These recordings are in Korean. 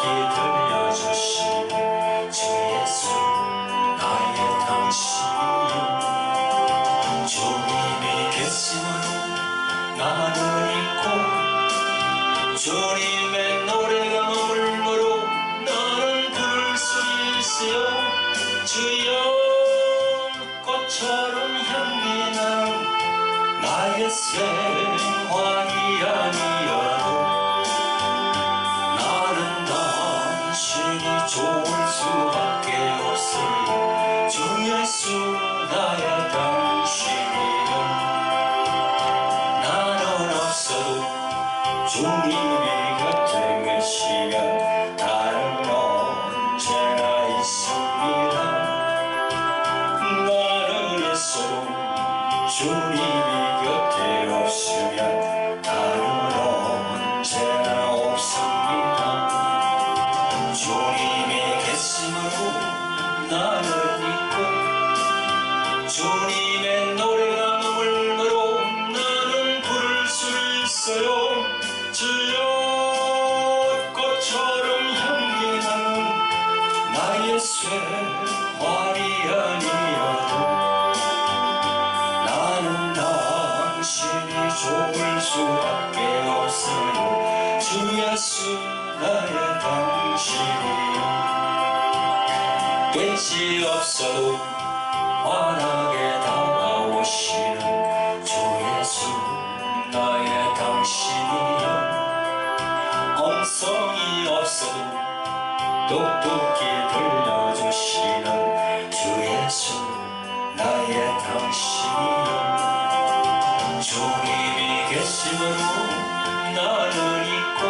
들려주시는 주 예수 나의 당신이여 주님이 계심으로 나는 있고 주님의 노래가 머물므로 나는 부를 수 있어요. 주여 꽃처럼 향기 나는 나의 생활이 아니어도 나는 당신이 좋을 수밖에 없어요. 주 예수 나의 당신이여 나는 없어도 주님이 곁에 계시면 나는 언제나 있습니다. 나는 있어도 주님이 곁에 없으면 나는 언제나 없습니다. 주님이 계심으로 나는 있고 주님의 노래가 머물므로 나는 부를 수 있어요. 주여 꽃처럼 향기 나는 나의 생활이 아니어도 나는 당신이 좋을 수밖에 없어요. 주 예수 나의 당신이여 끝이 없어도 환하게 다가오시는 주 예수 나의 당신이여 음성이 없어도 똑똑히 들려주시는 주 예수 나의 당신이여 주님이 계심으로 나는 있고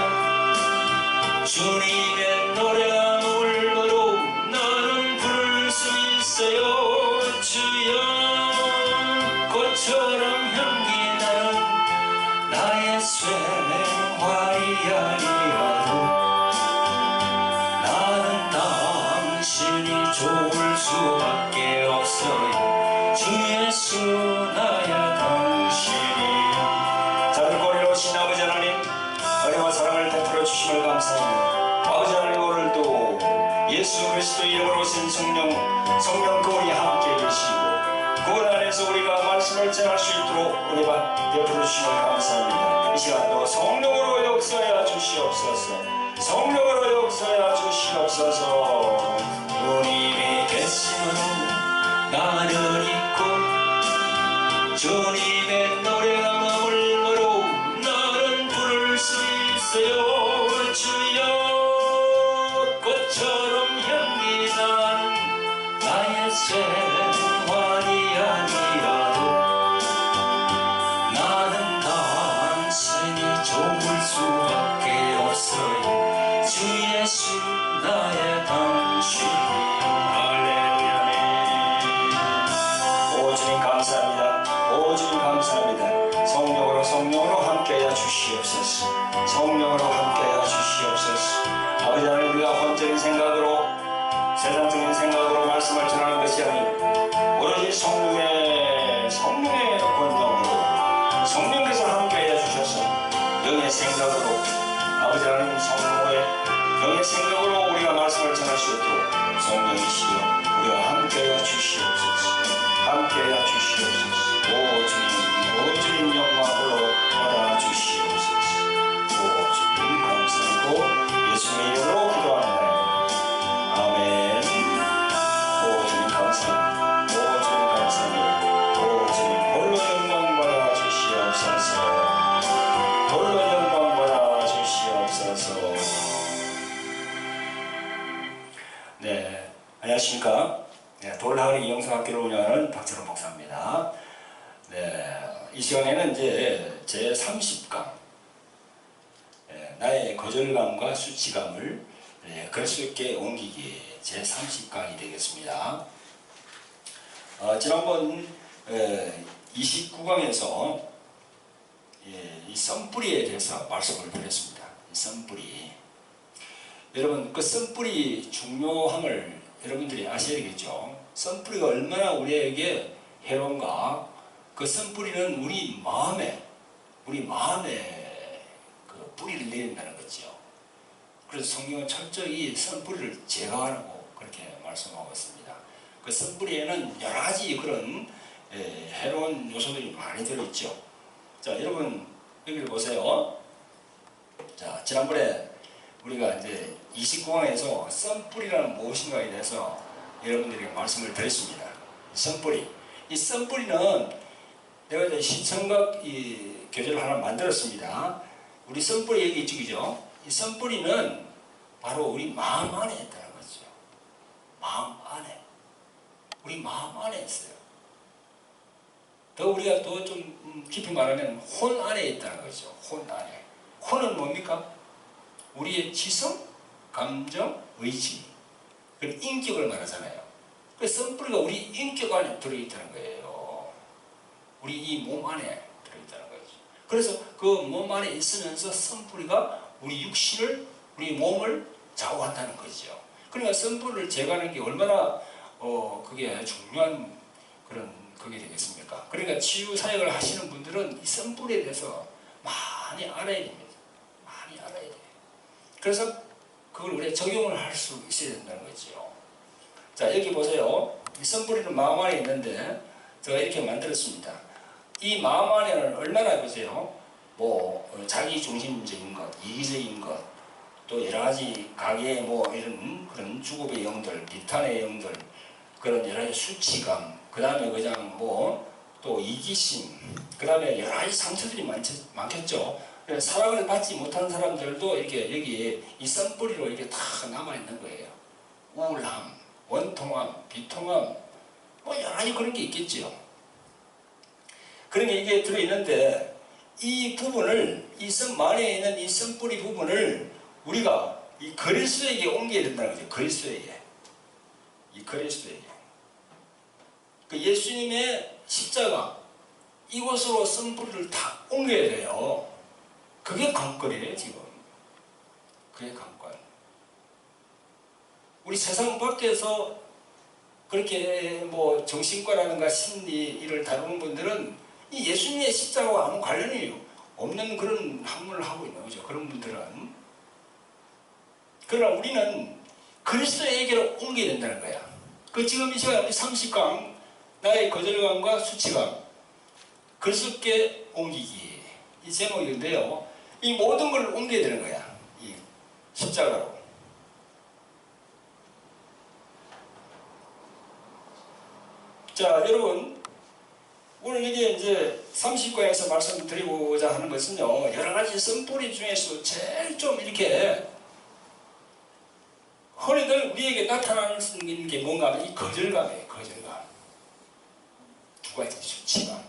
주님의 노래가 머물므로 나는 부를 수 있어요. 주여 꽃처럼 향기 나는 나의 생활이 아니어도 나는 당신이 좋을 수밖에 없어요. 주 예수 나의 당신이여 작은 꼬리로 오신 아버지 하나님 은혜와 사랑을 베풀어 주심을 감사합니다. 아버지 하나님 오늘도 예수 그리스도 이름으로 오신 성령 그분이 함께 계시고 그분 안에서 우리가 말씀을 전할 수 있도록 은혜 베풀어 주심을 감사합니다. 이 시간도 성령으로 역사하여 주시옵소서. 성령으로 역사하여 주시옵소서. 주님이 계심으로 나는 있고 주님의 노래가 머물므로 나는 부를 수 있어요. 주여 꽃처럼 향기 나는 나의 생활이 아니어도 나는 당신이 좋을 수밖에 없어요. 주 예수 나의 당신이여 할렐루야네. 오 주님 감사합니다. 오 주님 감사합니다. 성령으로 함께하여 주시옵소서. 성령으로 함께하여 주시옵소서. 아버지 하나님 우리가 혼적인 생각으로 세상적인 생각으로 말씀을 전하는 것이 아니고 오로지 성령의 권능으로 성령께서 함께하여 주셔서 영의 생각으로 아버지 하나님 성령의 영의 생각으로 우리가 말씀을 전할 수 있도록 성령이시여 우리와 함께하여 주시옵소서. 함께하여 주시옵소서. 오 주님 영광 홀로 받아 주시옵소서. 오 주님 감사하고 예수의 이름으로 기도합니다. 아멘. 오 주님 감사합니다. 오 주님 감사합니다. 오 주님 홀로 영광 받아 주시옵소서. 홀로 영광 받아 주시옵소서. 네, 안녕하십니까. 네, 돌하을의 이영성학교를 운영하는 박철원 목사입니다. 네, 이 시간에는 이제 제 30강 나의 거절감과 수치감을 글 수 있게 옮기기 제 30강이 되겠습니다. 지난번 29강에서 이 썬뿌리에 대해서 말씀을 드렸습니다. 썬뿌리. 여러분 그 썬뿌리 중요함을 여러분들이 아셔야겠죠. 썬뿌리가 얼마나 우리에게 해로운가. 그 썬뿌리는 우리 마음에 그 뿌리를 내린다는 거죠. 그래서 성경은 철저히 선뿌리를 제거하라고 그렇게 말씀하고 있습니다. 그 선뿌리에는 여러 가지 그런 해로운 요소들이 많이 들어있죠. 자, 여러분 여기를 보세요. 자, 지난번에 우리가 이제 29강에서 선뿌리란 무엇인가에 대해서 여러분들에게 말씀을 드렸습니다. 선뿌리. 이 선뿌리는 내가 이제 시청각 이 교재를 하나 만들었습니다. 우리 선뿌리 여기 이쪽이죠. 이 선뿌리는 바로 우리 마음 안에 있다는 거죠. 마음 안에. 우리 마음 안에 있어요. 더 우리가 더 좀 깊이 말하면 혼 안에 있다는 거죠. 혼 안에. 혼은 뭡니까? 우리의 지성, 감정, 의지, 그리고 인격을 말하잖아요. 그래서 선뿌리가 우리 인격 안에 들어있다는 거예요. 우리 이 몸 안에 들어있다는 거죠. 그래서 그 몸 안에 있으면서 선뿌리가 우리 육신을, 우리 몸을 좌우한다는 거죠. 그러니까 선뿌리를 제거하는 게 얼마나 그게 중요한 그런 그게 되겠습니까? 그러니까 치유 사역을 하시는 분들은 이 선뿌리에 대해서 많이 알아야 됩니다. 많이 알아야 돼요. 그래서 그걸 우리가 적용을 할 수 있어야 된다는 거죠. 자, 여기 보세요. 이 선뿌리는 마음 안에 있는데 제가 이렇게 만들었습니다. 이 마음 안에는 얼마나 보세요. 뭐 자기중심적인 것, 이기적인 것, 또 여러 가지 가계 뭐 이런 그런 주급의 영들, 비탄의 영들, 그런 여러 가지 수치감, 그 다음에 그냥 뭐 또 이기심, 그 다음에 여러 가지 상처들이 많겠죠. 사랑을 받지 못한 사람들도 이렇게 여기 이 선뿌리로 이렇게 다 남아있는 거예요. 우울함, 원통함, 비통함, 뭐 여러 가지 그런 게 있겠죠. 그러니까 이게 들어있는데 이 부분을, 이 안에 있는 이 선뿌리 부분을 우리가 이 그리스도에게 옮겨야 된다는 거죠. 그리스도에게. 이 그리스도에게. 그 예수님의 십자가, 이곳으로 선뿌리를 다 옮겨야 돼요. 그게 관건이에요, 지금. 그게 관건. 우리 세상 밖에서 그렇게 뭐 정신과라든가 심리 일을 다루는 분들은 이 예수님의 십자가와 아무 관련이 없는 그런 학문을 하고 있는 거죠. 그런 분들은. 그러나 우리는 그리스도에게로 옮겨야 된다는 거야. 그 지금 이 시간 우리 30강, 나의 거절감과 수치감, 그리스도께 옮기기. 이 제목인데요. 이 모든 걸 옮겨야 되는 거야. 이 십자가로. 자, 여러분. 오늘 이게 이제 30과에서 말씀드리고자 하는 것은요. 여러 가지 선뿌리 중에서 제일 좀 이렇게 흔히들 우리에게 나타나는 게 뭔가 하면 이 거절감이에요. 거절감. 두 가지 수치감.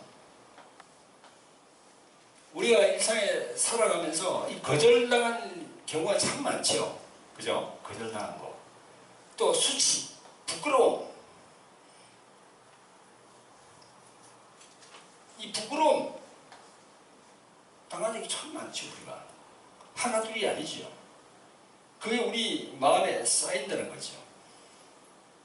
우리가 일상에 살아가면서 이 거절당한 경우가 참 많죠. 그죠? 거절당한 거. 또 수치, 부끄러움. 이 부끄러움 당하는 게 참 많죠. 우리가. 하나 둘이 아니죠. 그게 우리 마음에 쌓인다는 거죠.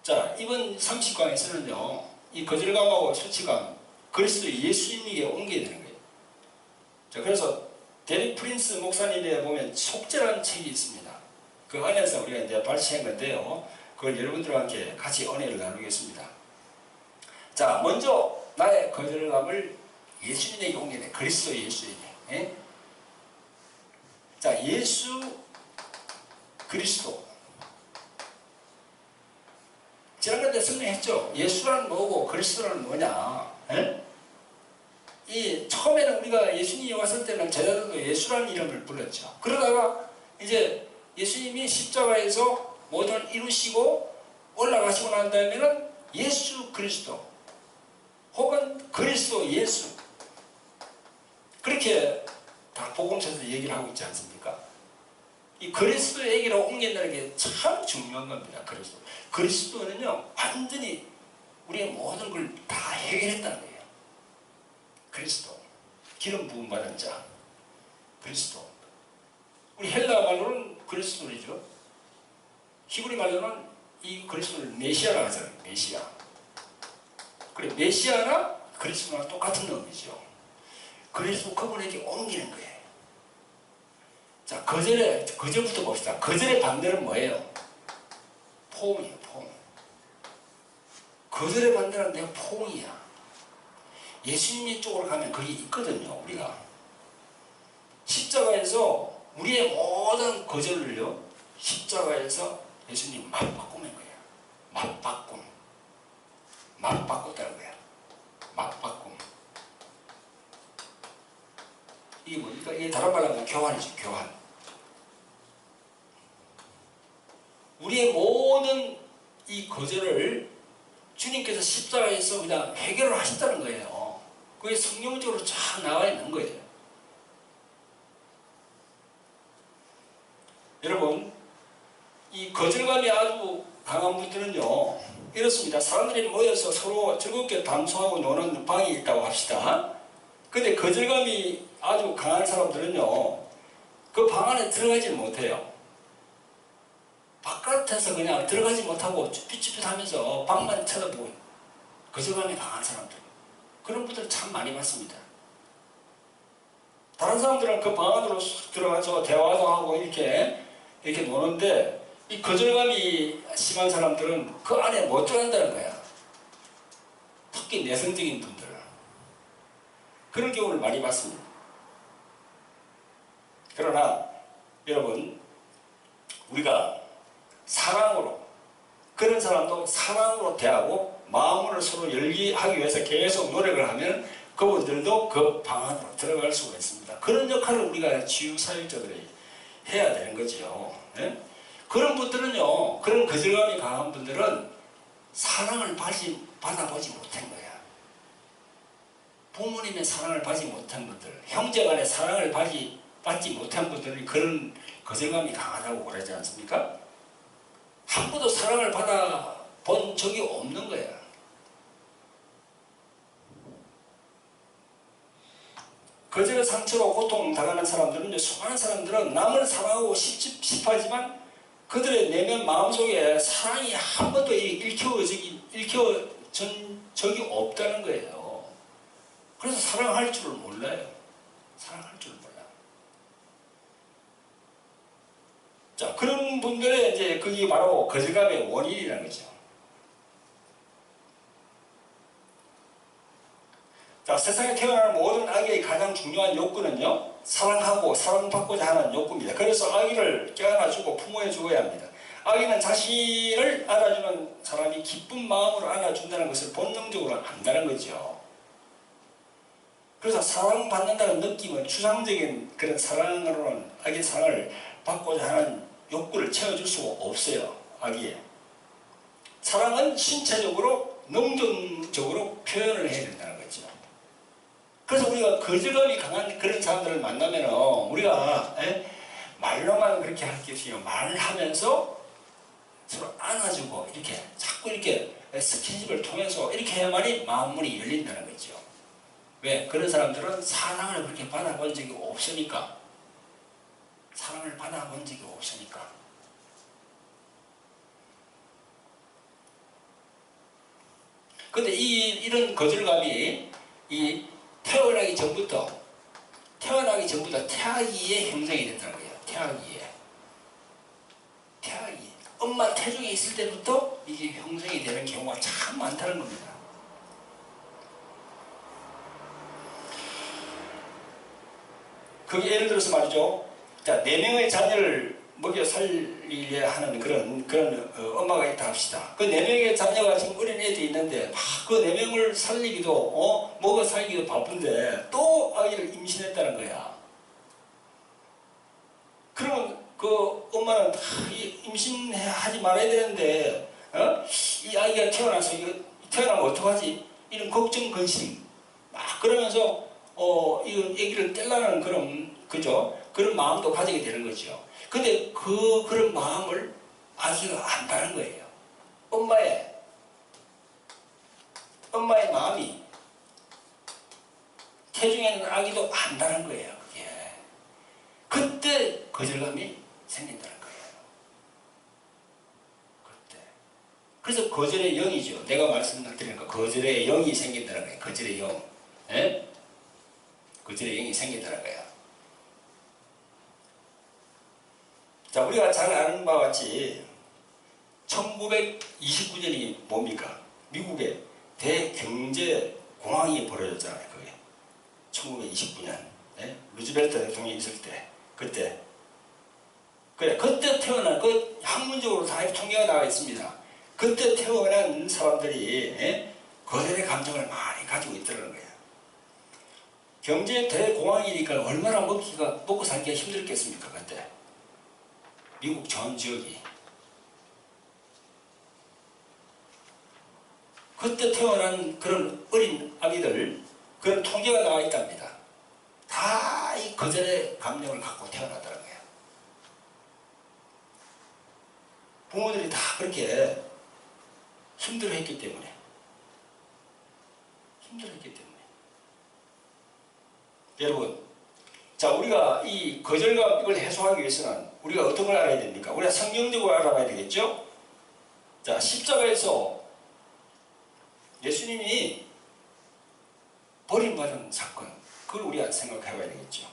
자, 이번 30강에서는요. 이 거절감하고 수치감, 그리스도 예수님에게 옮겨야 되는 거예요. 자, 그래서 데릭 프린스 목사님에 보면 속죄라는 책이 있습니다. 그 안에서 우리가 이제 발췌한 건데요. 그걸 여러분들과 함께 같이 은혜를 나누겠습니다. 자, 먼저 나의 거절감을 예수님에게 옮겨야 돼. 그리스도 예수에게. 예? 자, 예수 그리스도. 지난번에 설명했죠. 예수란 뭐고 그리스도란 뭐냐. 에? 이 처음에는 우리가 예수님이 왔을 때는 제자들도 예수라는 이름을 불렀죠. 그러다가 이제 예수님이 십자가에서 모든 걸 이루시고 올라가시고 난 다음에는 예수 그리스도 혹은 그리스도 예수, 그렇게 다 복음서에서 얘기를 하고 있지 않습니까? 이 그리스도에게로 옮긴다는 게 참 중요한 겁니다. 그리스도는요 완전히 우리의 모든 걸 다 해결했다는 거예요. 그리스도, 기름 부음 받은 자, 그리스도. 우리 헬라 말로는 그리스도이죠. 히브리 말로는 이 그리스도를 메시아라고 하잖아요. 메시아. 그래, 메시아나 그리스도나 똑같은 놈이죠. 그리스도 그분에게 옮기는 거예요. 자, 거절부터 봅시다. 거절의 반대는 뭐예요? 포옹이에요, 포옹. 거절의 반대는 내가 포옹이야. 예수님 쪽으로 가면 그게 있거든요, 우리가. 십자가에서 우리의 모든 거절을요, 십자가에서 예수님 맞바꾸는 거예요. 맞바꿈. 맞바꿨다는 거야. 맞바꿈. 이게 뭡니까? 이게 다른 말로 하면 교환이죠, 교환. 우리의 모든 이 거절을 주님께서 십자가에서 그냥 해결을 하셨다는 거예요. 그게 성경적으로 쫙 나와 있는 거예요. 여러분, 이 거절감이 아주 강한 분들은요, 이렇습니다. 사람들이 모여서 서로 즐겁게 담소하고 노는 방이 있다고 합시다. 근데 거절감이 아주 강한 사람들은요, 그 방 안에 들어가지 못해요. 바깥에서 그냥 들어가지 못하고 쭈삣쭈삣 하면서 방만 쳐다보고, 거절감이 강한 사람들. 그런 분들 참 많이 봤습니다. 다른 사람들은 그 방 안으로 들어가서 대화도 하고 이렇게 노는데, 이 거절감이 심한 사람들은 그 안에 못 들어간다는 거야. 특히 내성적인 분들. 그런 경우를 많이 봤습니다. 그러나 여러분, 우리가 사랑으로, 그런 사람도 사랑으로 대하고 마음을 서로 열리하기 위해서 계속 노력을 하면 그분들도 그 방 안으로 들어갈 수가 있습니다. 그런 역할을 우리가 치유사역자들이 해야 되는 거죠. 네? 그런 분들은요, 그런 거절감이 강한 분들은 사랑을 받아보지 못한 거야. 부모님의 사랑을 받지 못한 분들, 형제간의 사랑을 받지 못한 분들은 그런 거절감이 강하다고 그러지 않습니까? 한 번도 사랑을 받아본 적이 없는 거야. 거절의 상처로 고통당하는 사람들은, 수많은 사람들은 남을 사랑하고 싶어하지만 그들의 내면 마음속에 사랑이 한 번도 읽혀진 적이 없다는 거예요. 그래서 사랑할 줄을 몰라요. 사랑할 줄을 몰라. 자, 그런 분들의 이제 그게 바로 거절감의 원인이라는 거죠. 자, 세상에 태어나는 모든 아기의 가장 중요한 욕구는요, 사랑하고 사랑받고자 하는 욕구입니다. 그래서 아기를 껴안아주고 품어주어야 합니다. 아기는 자신을 안아주는 사람이 기쁜 마음으로 안아준다는 것을 본능적으로 안다는 거죠. 그래서 사랑받는다는 느낌은 추상적인 그런 사랑으로는 아기의 사랑을 받고자 하는 욕구를 채워줄 수가 없어요, 아기에. 사랑은 신체적으로, 능동적으로 표현을 해야 된다는 거죠. 그래서 우리가 거절감이 강한 그런 사람들을 만나면 우리가 말로만 그렇게 할 게 없어요. 말을 하면서 서로 안아주고 이렇게 자꾸 이렇게 스킨십을 통해서 이렇게 해야만이 마음문이 열린다는 거죠. 왜? 그런 사람들은 사랑을 그렇게 받아본 적이 없으니까. 사랑을 받아본 적이 없으니까. 근데 이런 거절감이 태어나기 전부터 태아기에 형성이 된다는 거예요. 태아기에. 엄마 태중에 있을 때부터 이게 형성이 되는 경우가 참 많다는 겁니다. 그게 예를 들어서 말이죠. 자, 4명의 자녀를 먹여 살리려 하는 그런 엄마가 있다 합시다. 그 4명의 자녀가 지금 어린 애들이 있는데 막 그 4명을 살리기도 먹여 살기도 바쁜데 또 아이를 임신했다는 거야. 그러면 그 엄마는 임신하지 말아야 되는데 이 아이가 태어나서 태어나면 어떡하지? 이런 걱정 근심 막 그러면서 이 아기를 떼려는 그런 마음도 가지게 되는 거죠. 근데 그런 마음을 아기가 안다는 거예요. 엄마의 마음이 태중에 있는 아기도 안다는 거예요. 그게. 그때 거절감이 생긴다는 거예요. 그때. 그래서 거절의 영이죠. 내가 말씀드린 거 거절의 영이 생긴다는 거예요. 거절의 영. 예? 거절의 영이 생긴다는 거예요. 자, 우리가 잘 아는 바와 같이 1929년이 뭡니까? 미국의 대경제공황이 벌어졌잖아요. 그게 1929년 루즈벨트 대통령이 있을 때, 그때 태어난, 학문적으로 다 통계가 나와 있습니다. 그때 태어난 사람들이 거절의 감정을 많이 가지고 있더라는 거예요. 경제 대공황이니까 얼마나 먹고 살기가 힘들겠습니까? 그때 미국 전 지역이. 그때 태어난 그런 어린 아기들, 그런 통계가 나와 있답니다. 다 이 거절의 감정을 갖고 태어났다는 거예요. 부모들이 다 그렇게 힘들어했기 때문에. 여러분, 자, 우리가 이 거절감 이걸 해소하기 위해서는 우리가 어떤 걸 알아야 됩니까? 우리가 성경적으로 알아봐야 되겠죠? 자, 십자가에서 예수님이 버림받은 사건, 그걸 우리가 생각해봐야 되겠죠.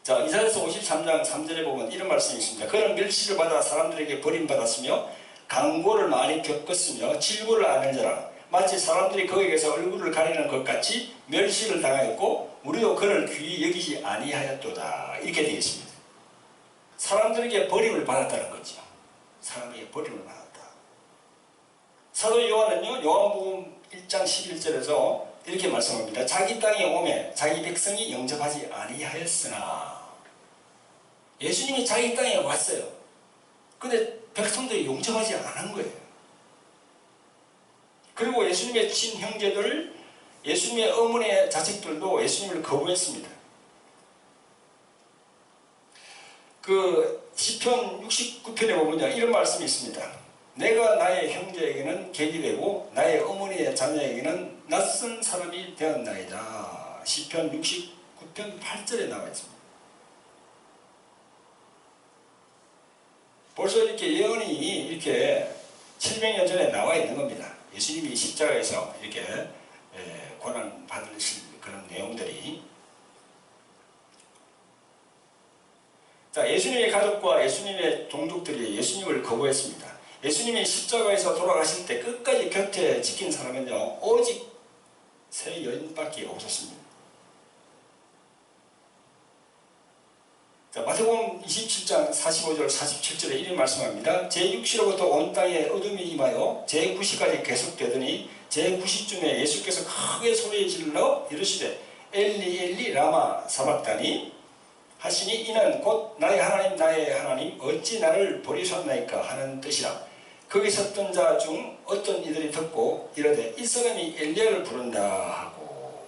자, 이사야서 53장 3절에 보면 이런 말씀이 있습니다. 그는 멸시를 받아 사람들에게 버림받았으며 강고를 많이 겪었으며 질고를 앓는 자라. 마치 사람들이 그에게서 얼굴을 가리는 것 같이 멸시를 당하였고 우리도 그를 귀히 여기지 아니하였도다. 이렇게 되겠습니다. 사람들에게 버림을 받았다는 거죠. 사람에게 버림을 받았다. 사도 요한은요, 요한복음 1장 11절에서 이렇게 말씀합니다. 자기 땅에 오매 자기 백성이 영접하지 아니하였으나. 예수님이 자기 땅에 왔어요. 근데 백성들이 용접하지 않은 거예요. 그리고 예수님의 친형제들, 예수님의 어머니의 자식들도 예수님을 거부했습니다. 그 시편 69편에 보면요, 이런 말씀이 있습니다. 내가 나의 형제에게는 객이 되고 나의 어머니의 자녀에게는 낯선 사람이 되었나이다. 시편 69편 8절에 나와 있습니다. 벌써 이렇게 예언이 이렇게 700년 전에 나와 있는 겁니다. 예수님이 십자가에서 이렇게 고난 받으실 그런 내용들이. 자, 예수님의 가족과 예수님의 동족들이 예수님을 거부했습니다. 예수님이 십자가에서 돌아가실 때 끝까지 곁에 지킨 사람은요, 오직 세 여인밖에 없었습니다. 자, 마태복음 27장 45절 47절에 이런 말씀합니다. 제6시로부터 온 땅에 어둠이 임하여 제9시까지 계속되더니 제9시쯤에 예수께서 크게 소리 질러 이르시되 엘리 엘리 라마 사박다니 하시니 이는 곧 나의 하나님 어찌 나를 버리셨나이까 하는 뜻이라. 거기 섰던 자 중 어떤 이들이 듣고 이르되 이 사람이 엘리야를 부른다 하고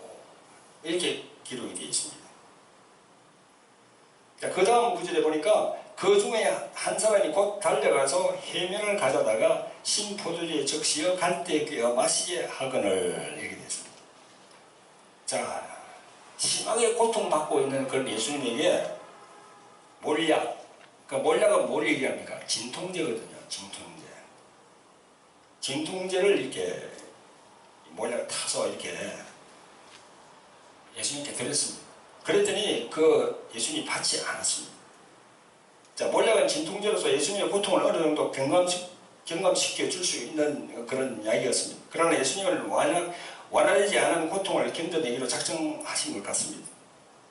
이렇게 기록이 되어 있습니다. 그 다음 구절에 보니까 그 중에 한 사람이 곧 달려가서 해면을 가져다가 신 포도주에 적시어 갈대에 꿰어 마시게 하거늘. 이렇게 됐습니다. 자, 심하게 고통받고 있는 그런 예수님에게 몰약, 그 몰약은 뭘 얘기합니까? 진통제거든요. 진통제를 이렇게 몰약을 타서 이렇게 예수님께 드렸습니다. 그랬더니 그 예수님이 받지 않았습니다. 자, 몰약은 진통제로서 예수님의 고통을 어느 정도 경감시켜 줄 수 있는 그런 이야기였습니다. 그러나 예수님은 완화되지 않은 고통을 견뎌내기로 작정하신 것 같습니다.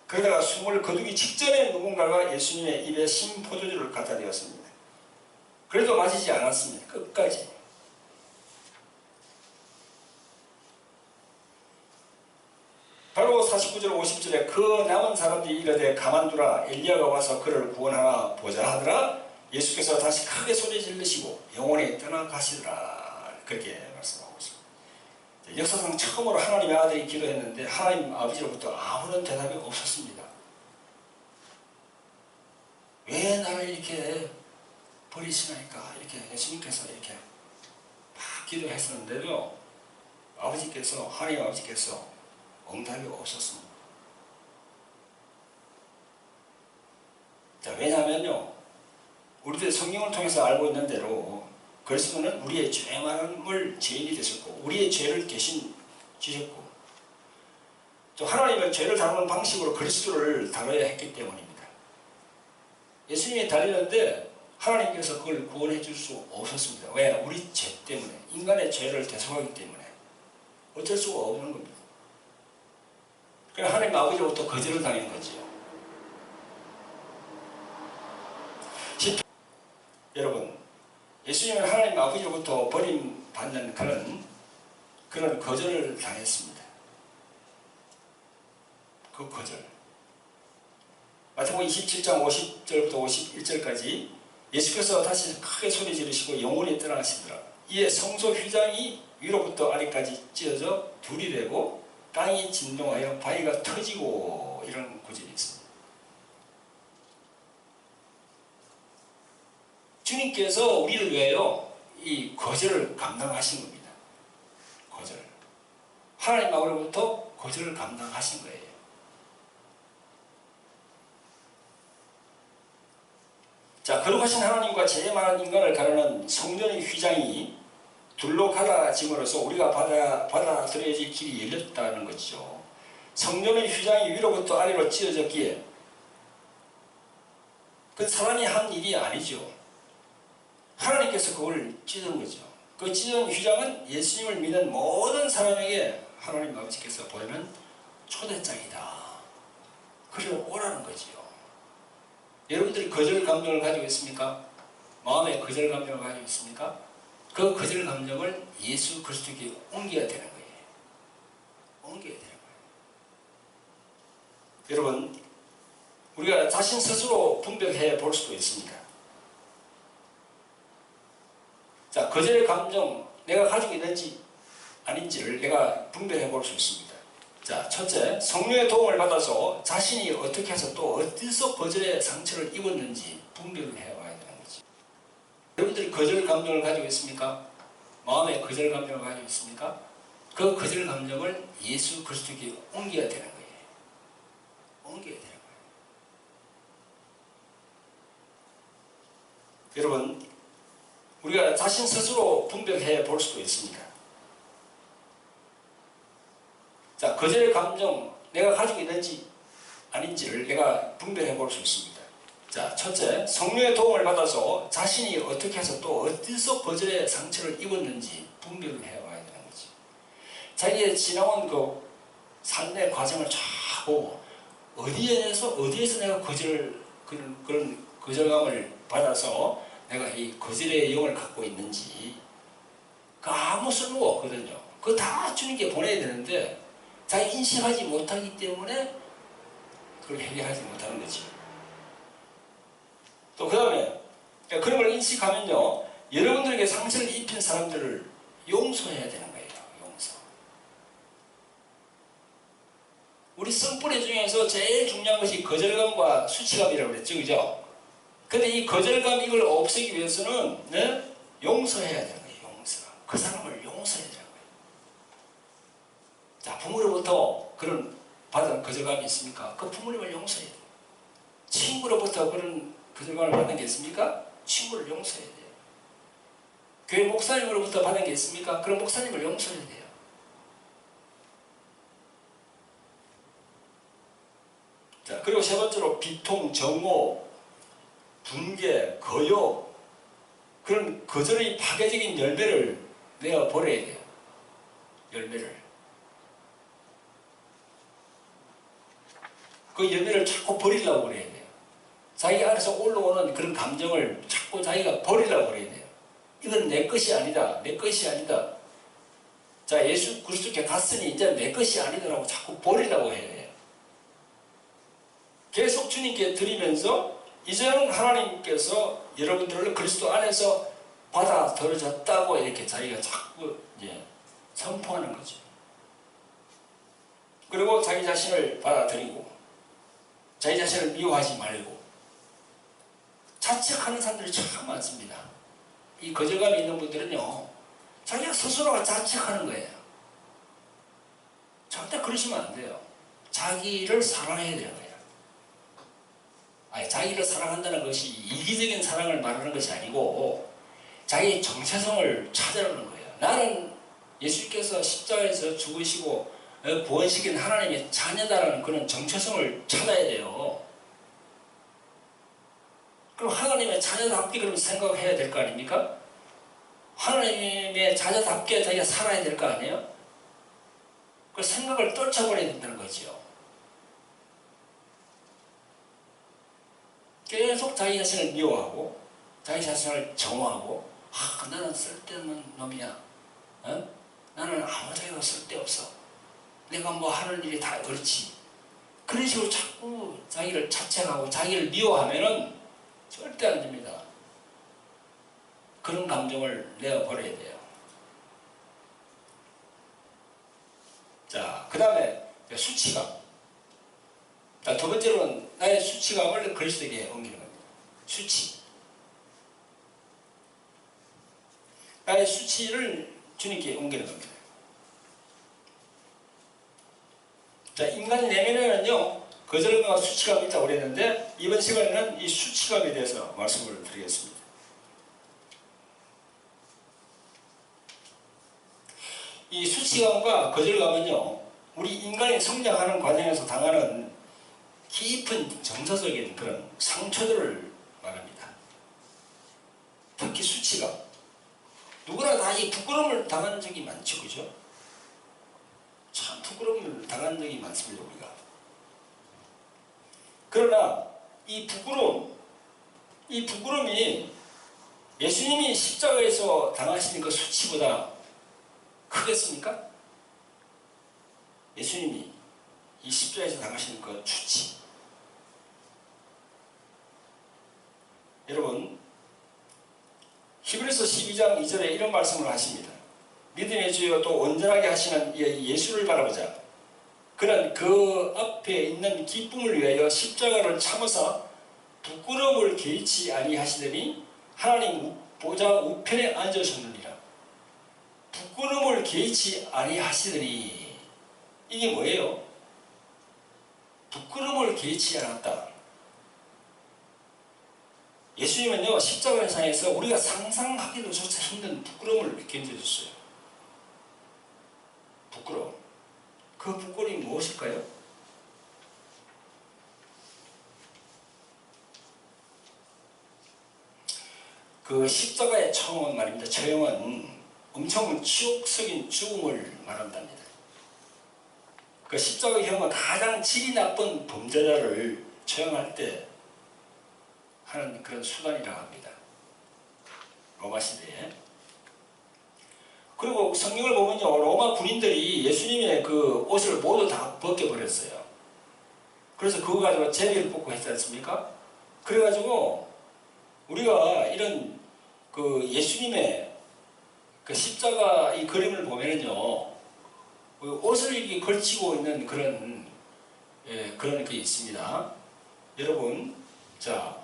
그러다가 숨을 거두기 직전에 누군가가 예수님의 입에 신포도주를 갖다 대었습니다. 그래도 마시지 않았습니다. 끝까지. 바로 49절 50절에 그 남은 사람들이 이르되 가만두라 엘리야가 와서 그를 구원하나 보자 하더라. 예수께서 다시 크게 소리 지르시고 영원히 떠나가시더라. 그렇게 말씀하고 있습니다. 역사상 처음으로 하나님의 아들이 기도했는데 하나님 아버지로부터 아무런 대답이 없었습니다. 왜 나를 이렇게 버리시나이까? 이렇게 예수님께서 이렇게 막 기도했었는데도 하나님 아버지께서 응답이 없었습니다. 자, 왜냐하면요, 우리들 성경을 통해서 알고 있는 대로 그리스도는 우리의 죄만을 죄인이 되셨고 우리의 죄를 대신 지셨고 또 하나님은 죄를 다루는 방식으로 그리스도를 다뤄야 했기 때문입니다. 예수님이 달리는데 하나님께서 그걸 구원해 줄 수 없었습니다. 왜? 우리 죄 때문에, 인간의 죄를 대속하기 때문에 어쩔 수가 없는 겁니다. 그래서 하나님 아버지로부터 거절을 당한 거지요. 여러분, 예수님은 하나님 아버지로부터 버림받는 그런 거절을 당했습니다. 그 거절. 마태복음 27장 50절부터 51절까지 예수께서 다시 크게 소리 지르시고 영원히 떠나가시더라. 이에 성소 휘장이 위로부터 아래까지 찢어져 둘이 되고 땅이 진동하여 바위가 터지고, 이런 구절이 있습니다. 주님께서 우리를 위하여 이 거절을 감당하신 겁니다. 거절. 하나님 아버지로부터 거절을 감당하신 거예요. 자, 거룩하신 하나님과 죄 많은 인간을 가르는 성전의 휘장이 둘로 갈라짐으로써 우리가 받아들여질 길이 열렸다는 것이죠. 성전의 휘장이 위로부터 아래로 찢어졌기에 그 사람이 한 일이 아니죠. 하나님께서 그걸 찢은 거죠. 그 찢은 휘장은 예수님을 믿는 모든 사람에게 하나님 아버지께서 보이는 초대장이다. 그래 오라는 거지요. 여러분들이 거절 감정을 가지고 있습니까? 마음에 거절 감정을 가지고 있습니까? 그 거절 감정을 예수 그리스도에게 옮겨야 되는 거예요. 옮겨야 되는 거예요. 여러분, 우리가 자신 스스로 분별해 볼 수도 있습니다. 자, 거절의 감정, 내가 가지고 있는지 아닌지를 내가 분별해 볼 수 있습니다. 자, 첫째, 성령의 도움을 받아서 자신이 어떻게 해서 또 어디서 거절의 상처를 입었는지 분별을 해와야 되는 거지. 여러분들이 거절 감정을 가지고 있습니까? 마음에 거절 감정을 가지고 있습니까? 그 거절 감정을 예수 그리스도에게 옮겨야 되는 거예요. 옮겨야 되는 거예요. 여러분, 우리가 자신 스스로 분별해 볼 수도 있습니다. 자, 거절의 감정, 내가 가지고 있는지 아닌지를 내가 분별해 볼 수 있습니다. 자, 첫째, 성령의 도움을 받아서 자신이 어떻게 해서 또 어디서 거절의 상처를 입었는지 분별을 해와야 되는 거지. 자기의 지나온 그 삶의 과정을 쫙 보고 어디에서 내가 그런 거절감을 받아서 내가 이 거절의 영을 갖고 있는지 그 아무 쓸모가 없거든요. 그거 다 주님께 보내야 되는데 자기 인식하지 못하기 때문에 그걸 해결하지 못하는 거지. 또 그 다음에 그런 걸 인식하면요, 여러분들에게 상처를 입힌 사람들을 용서해야 되는 거예요. 용서. 우리 성뿌리 중에서 제일 중요한 것이 거절감과 수치감이라고 그랬죠, 그죠? 근데 이 거절감 이걸 없애기 위해서는 용서해야 되는 거예요. 용서. 그 사람을 용서해야 되는 거예요. 자, 부모로부터 그런 받은 거절감이 있습니까? 그 부모님을 용서해야 돼요. 친구로부터 그런 거절감을 받은 게 있습니까? 친구를 용서해야 돼요. 교회 목사님으로부터 받은 게 있습니까? 그런 목사님을 용서해야 돼요. 자, 그리고 세 번째로 비통, 정오, 분개, 거욕, 그런 거절의 파괴적인 열매를 내어 버려야 돼요. 열매를. 그 열매를 자꾸 버리려고 그래야 돼요. 자기 안에서 올라오는 그런 감정을 자꾸 자기가 버리려고 그래야 돼요. 이건 내 것이 아니다. 내 것이 아니다. 자, 예수 그리스도께 갔으니 이제 내 것이 아니다라고 자꾸 버리려고 해야 돼요. 계속 주님께 드리면서 이제는 하나님께서 여러분들을 그리스도 안에서 받아들여졌다고 이렇게 자기가 자꾸 선포하는 거죠. 그리고 자기 자신을 받아들이고 자기 자신을 미워하지 말고. 자책하는 사람들이 참 많습니다. 이 거절감이 있는 분들은요, 자기가 스스로가 자책하는 거예요. 절대 그러시면 안 돼요. 자기를 사랑해야 되는 거예요. 아니, 자기를 사랑한다는 것이 이기적인 사랑을 말하는 것이 아니고 자기의 정체성을 찾아내는 거예요. 나는 예수께서 십자가에서 죽으시고 구원시킨 하나님의 자녀다라는 그런 정체성을 찾아야 돼요. 그럼 하나님의 자녀답게 그럼 생각해야 될 거 아닙니까? 하나님의 자녀답게 자기가 살아야 될 거 아니에요? 그 생각을 떨쳐버려야 된다는 거죠. 계속 자기 자신을 미워하고 자기 자신을 정오하고 나는 쓸데없는 놈이야. 어? 나는 아무 자기가 쓸데없어. 내가 뭐 하는 일이 다 그렇지. 그런 식으로 자꾸 자기를 자책하고 자기를 미워하면은 절대 안 됩니다. 그런 감정을 내어버려야 돼요. 자, 그 다음에 수치감. 자, 두 번째로는 나의 수치감을 그리스도에게 옮기는 겁니다. 수치. 나의 수치를 주님께 옮기는 겁니다. 자, 인간 내면에는요, 거절감과 수치감이 있다고 그랬는데, 이번 시간에는 이 수치감에 대해서 말씀을 드리겠습니다. 이 수치감과 거절감은요, 우리 인간이 성장하는 과정에서 당하는 깊은 정서적인 그런 상처들을 말합니다. 특히 수치감. 누구나 다 이 부끄러움을 당한 적이 많죠, 그죠? 참 부끄러움을 당한 적이 많습니다, 우리가. 그러나 이 부끄러움이 예수님이 십자가에서 당하신 그 수치보다 크겠습니까? 예수님이 이 십자가에서 당하신 그 수치. 여러분, 히브리서 12장 2절에 이런 말씀을 하십니다. 믿음의 주여 또 온전하게 하시는 예수를 바라보자. 그는 그 앞에 있는 기쁨을 위하여 십자가를 참으사 부끄러움을 개의치 아니하시더니 하나님 보좌 우편에 앉으셨느니라. 부끄러움을 개의치 아니하시더니 이게 뭐예요? 부끄러움을 개의치 않았다. 예수님은요, 십자가상에서 우리가 상상하기도조차 힘든 부끄러움을 견뎌줬어요. 부끄러움. 그 부끄러움이 무엇일까요? 그 십자가의 처형은 말입니다. 처형은 엄청 치욕적인 죽음을 말한답니다. 그 십자가형은 가장 질이 나쁜 범죄자를 처형할 때 하는 그런 수단이라고 합니다. 로마 시대에. 그리고 성경을 보면요, 로마 군인들이 예수님의 그 옷을 모두 다 벗겨버렸어요. 그래서 그거 가지고 제비를 뽑고 했지 않습니까? 그래가지고 우리가 이런 그 예수님의 그 십자가 이 그림을 보면은요, 옷을 이렇게 걸치고 있는 그런 그런 게 있습니다. 여러분, 자,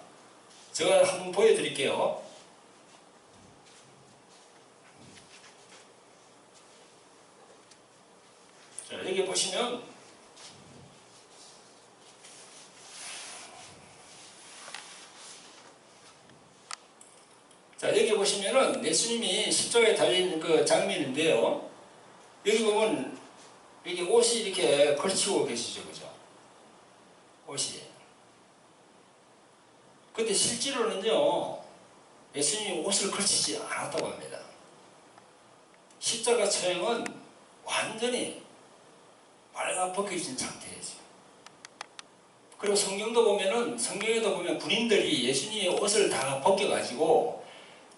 제가 한번 보여드릴게요. 자, 여기 보시면 자, 여기 보시면은 예수님이 십자가에 달린 그 장면인데요. 여기 보면 여기 옷이 이렇게 걸치고 계시죠, 그죠? 옷이. 근데 실제로는요, 예수님이 옷을 걸치지 않았다고 합니다. 십자가 처형은 완전히 빨가벗겨진 상태이죠. 그리고 성경에도 보면 군인들이 예수님의 옷을 다 벗겨가지고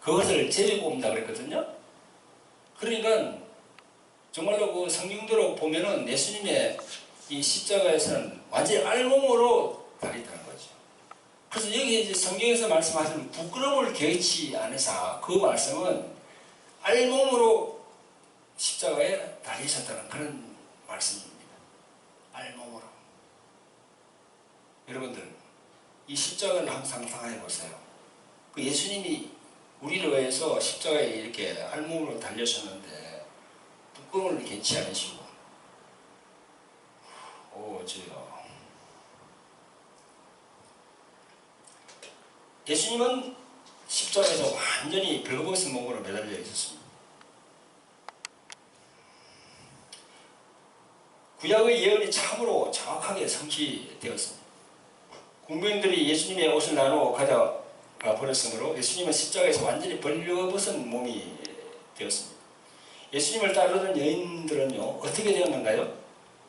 그것을 제비 뽑는다 그랬거든요. 그러니까 정말로 그 성경대로 보면은 예수님의 이 십자가에서는 완전히 알몸으로 달리더라는 거죠. 그래서 여기 이제 성경에서 말씀하시는 부끄러움을 개의치 않으사, 그 말씀은 알몸으로 십자가에 달리셨다는 그런 말씀입니다. 알몸으로. 여러분들, 이 십자가를 항상 상상해 보세요. 그 예수님이 우리를 위해서 십자가에 이렇게 알몸으로 달려셨는데 부끄러움을 개의치 않으시고, 오 주여. 예수님은 십자가에서 완전히 벌거벗은 몸으로 매달려 있었습니다. 구약의 예언이 참으로 정확하게 성취되었습니다. 군병들이 예수님의 옷을 나누어 버렸으므로 예수님은 십자가에서 완전히 벌거벗은 몸이 되었습니다. 예수님을 따르던 여인들은요 어떻게 되었는가요?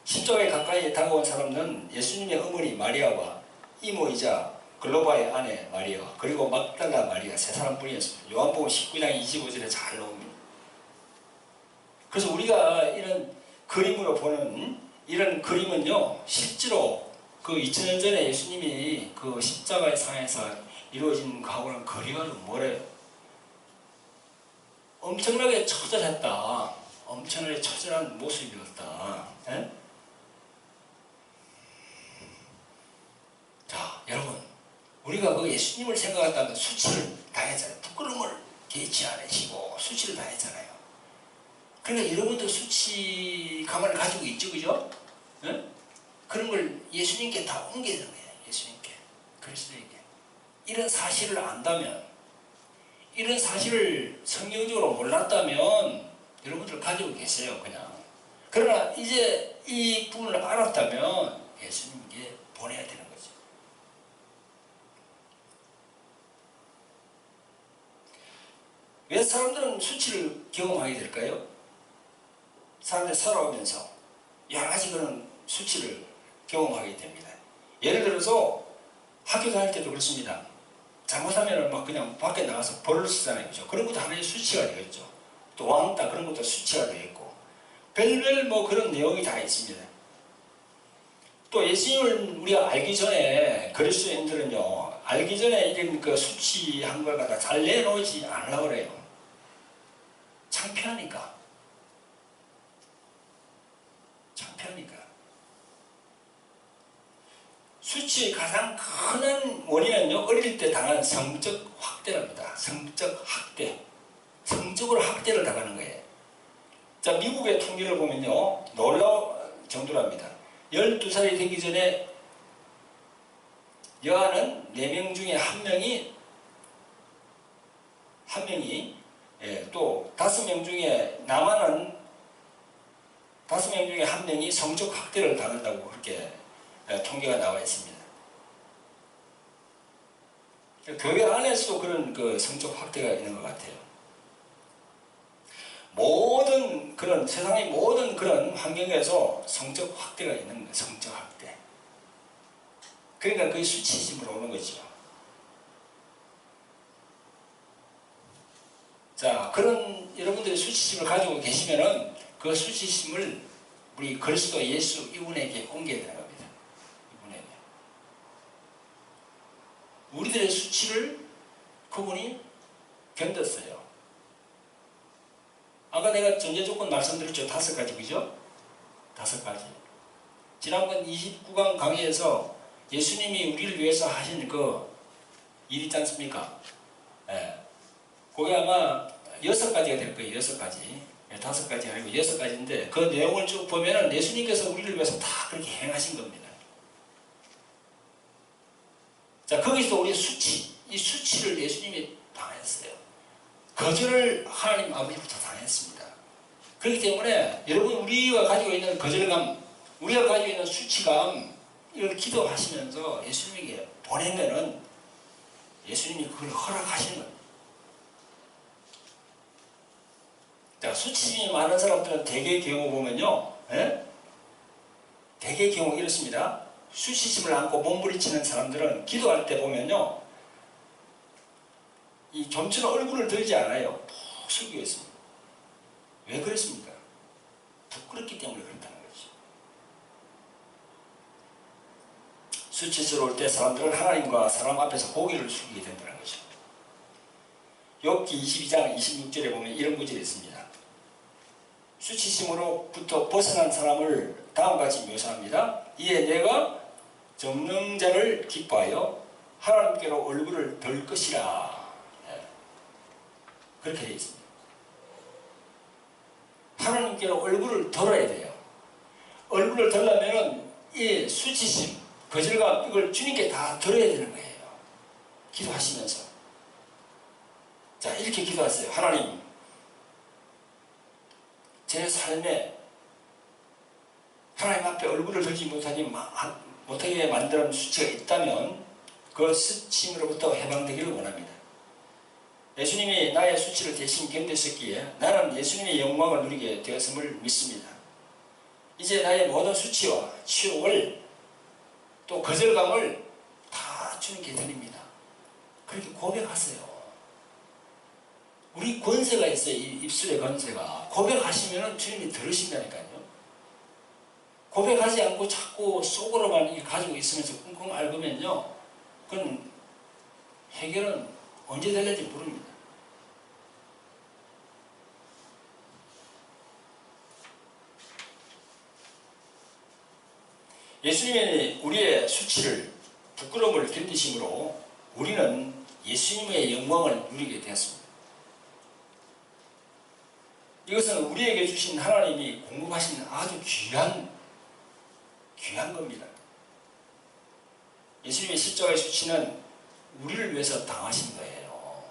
십자가에 가까이 다가온 사람은 예수님의 어머니 마리아와 이모이자 글로바의 아내 마리아 그리고 막달라 마리아 세 사람뿐이었습니다. 요한복음 19장 25절에 잘 나옵니다. 그래서 우리가 이런 그림으로 보는 이런 그림은요 실제로 그 2000년 전에 예수님이 그 십자가의 상에서 이루어진 거하고는 거리가 좀 멀어요. 엄청나게 처절했다. 엄청나게 처절한 모습이었다. 에? 자, 여러분, 우리가 그 예수님을 생각한다면 수치를 당했잖아요. 부끄러움을 개의치 않으시고 수치를 당했잖아요. 그러니까 여러분도 수치감을 가지고 있죠, 그죠? 에? 그런 걸 예수님께 다 옮겨야 되는 거예요. 예수님께. 그리스도에게. 이런 사실을 안다면, 이런 사실을 성경적으로 몰랐다면 여러분들 가지고 계세요, 그냥. 그러나 이제 이 부분을 알았다면 예수님께 보내야 되는 거죠. 왜 사람들은 수치를 경험하게 될까요? 사람들이 살아오면서 여러 가지 그런 수치를 경험하게 됩니다. 예를 들어서 학교 다닐 때도 그렇습니다. 잘못하면 막 그냥 밖에 나가서 벌을 쓰잖아요. 그죠? 그런 것도 하나의 수치가 되겠죠. 또 왕따 그런 것도 수치가 되겠고 별별 뭐 그런 내용이 다 있습니다. 또 예수님을 우리가 알기 전에 그리스도인들은요 알기 전에 이런 그 수치한 걸 갖다 잘 내놓지 않으려고 그래요. 창피하니까. 창피하니까. 수치의 가장 큰 원인은요 어릴 때 당한 성적 학대랍니다. 성적 학대. 성적으로 학대를 당하는 거예요. 자, 미국의 통계를 보면요 놀라운 정도랍니다. 12살이 되기 전에 여아는 4명 중에 1명이 또 5명 중에 남아는 5명 중에 1명이 성적 학대를 당한다고 그렇게 통계가 나와 있습니다. 교회 안에서도 그런 그 성적 학대가 있는 것 같아요. 모든 그런 세상의 모든 그런 환경에서 성적 학대가 있는 거예요. 성적 학대. 그러니까 그게 수치심으로 오는 거죠. 자, 그런 여러분들이 수치심을 가지고 계시면은 그 수치심을 우리 그리스도 예수 이분에게 옮겨야 되는 겁니다. 이분에게. 우리들의 수치를 그분이 견뎠어요. 아까 내가 전제 조건 말씀드렸죠. 5가지, 그죠? 5가지. 지난번 29강 강의에서 예수님이 우리를 위해서 하신 그 일 있지 않습니까? 예. 그게 아마 6가지가 될 거예요. 6가지. 5가지 아니고 6가지인데 그 내용을 쭉 보면은 예수님께서 우리를 위해서 다 그렇게 행하신 겁니다. 자, 거기서 우리 수치, 이 수치를 예수님이 당했어요. 거절을 하나님 아버지부터 당했습니다. 그렇기 때문에 여러분 우리가 가지고 있는 거절감, 우리가 가지고 있는 수치감 이걸 기도하시면서 예수님에게 보내면은 예수님이 그걸 허락하시는 겁니다. 자, 수치심이 많은 사람들은 대개의 경우 보면요, 대개의 경우 이렇습니다. 수치심을 안고 몸부림치는 사람들은 기도할 때 보면요, 이 점치는 얼굴을 들지 않아요. 푹 숙이고 있습니다. 왜 그렇습니까? 부끄럽기 때문에 그렇다는 거죠. 수치스러울 때 사람들은 하나님과 사람 앞에서 고개를 숙이게 된다는 거죠. 욥기 22장 26절에 보면 이런 구절이 있습니다. 수치심으로부터 벗어난 사람을 다음같이 묘사합니다. 이에 내가 접는 자를 기뻐하여 하나님께로 얼굴을 들 것이라. 그렇게 되어 있습니다. 하나님께로 얼굴을 들어야 돼요. 얼굴을 들려면 이 수치심, 거절감 이걸 주님께 다 들어야 되는 거예요. 기도하시면서. 자, 이렇게 기도하세요. 하나님, 제 삶에 하나님 앞에 얼굴을 들지 못하게 만드는 수치가 있다면 그 그 수침으로부터 해방되기를 원합니다. 예수님이 나의 수치를 대신 견디셨기에 나는 예수님의 영광을 누리게 되었음을 믿습니다. 이제 나의 모든 수치와 치욕을 또 거절감을 다 주님께 드립니다. 그렇게 고백하세요. 우리 권세가 있어요. 입술의 권세가. 고백하시면 주님이 들으신다니까요. 고백하지 않고 자꾸 속으로만 가지고 있으면서 끙끙 앓으면요, 그건 해결은 언제 될는지 모릅니다. 예수님이 우리의 수치를, 부끄러움을 견디심으로 우리는 예수님의 영광을 누리게 되었습니다. 이것은 우리에게 주신 하나님이 공급하신 아주 귀한 겁니다. 예수님의 십자가의 수치는 우리를 위해서 당하신 거예요.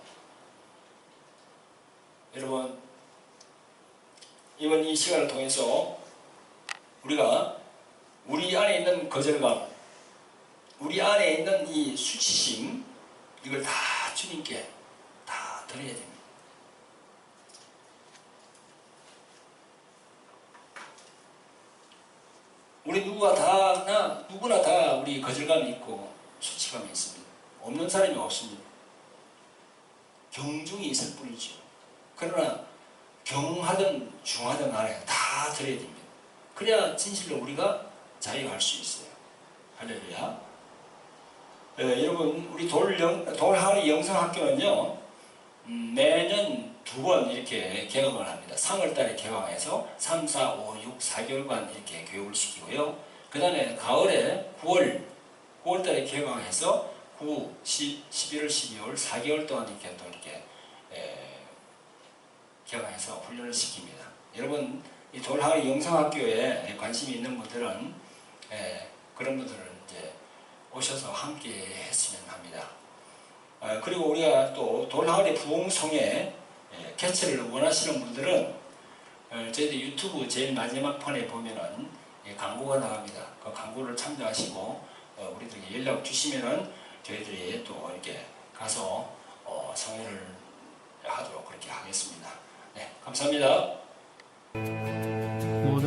여러분, 이번 이 시간을 통해서 우리가 우리 안에 있는 거절감, 우리 안에 있는 이 수치심, 이걸 다 주님께 다 드려야 됩니다. 우리 누구나 다 우리 거절감이 있고 수치감이 있습니다. 없는 사람이 없습니다. 경중이 있을 뿐이죠. 그러나 경하든 중하든 간에 다 드려야 됩니다. 그래야 진실로 우리가 자유할 수 있어요. 할렐루야. 여러분, 우리 돌하리 영성학교는요, 매년 2번 이렇게 개강을 합니다. 3월달에 개강해서 3, 4, 5, 6, 4개월간 이렇게 교육을 시키고요. 그 다음에 가을에 9월달에 개강해서 9, 10, 11월, 12월 4개월 동안 이렇게 또 이렇게 개강해서 훈련을 시킵니다. 여러분, 이 돌하리 영성학교에 관심이 있는 분들은 그런 분들은 이제 오셔서 함께 했으면 합니다. 그리고 우리가 또 돌하리 부흥성에 개최를 원하시는 분들은 저희들 유튜브 제일 마지막 판에 보면은 광고가 나갑니다. 그 광고를 참조하시고 우리들에게 연락 주시면은 저희들이 또 이렇게 가서 성회를 하도록 그렇게 하겠습니다. 네, 감사합니다.